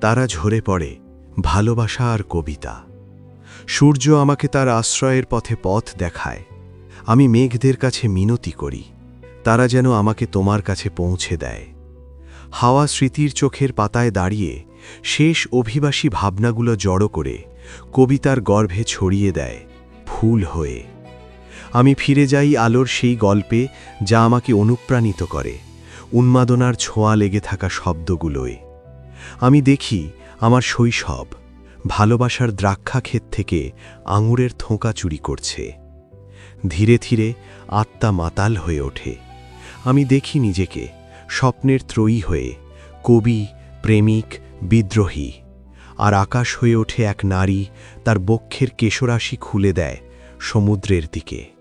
তারা ঝরে পড়ে ভালোবাসা আর কবিতা। সূর্য আমাকে তার আশ্রয়ের পথে পথ দেখায়। আমি মেঘদের কাছে মিনতি করি, তারা যেন আমাকে তোমার কাছে পৌঁছে দেয়। হাওয়া স্মৃতির চোখের পাতায় দাঁড়িয়ে শেষ অভিবাসী ভাবনাগুলো জড়ো করে কবিতার গর্ভে ছড়িয়ে দেয় ফুল হয়ে। আমি ফিরে যাই আলোর সেই গল্পে যা আমাকে অনুপ্রাণিত করে, উন্মাদনার ছোঁয়া লেগে থাকা শব্দগুলোয়। আমি দেখি আমার শৈশব ভালোবাসার দ্রাক্ষাক্ষেত থেকে আঙুরের থোঁকা চুরি করছে। ধীরে ধীরে আত্মা মাতাল হয়ে ওঠে। আমি দেখি নিজেকে স্বপ্নের ত্রয়ী হয়ে, কবি, প্রেমিক, বিদ্রোহী। আর আকাশ হয়ে ওঠে এক নারী, তার বক্ষের কেশরাশি খুলে দেয় সমুদ্রের দিকে।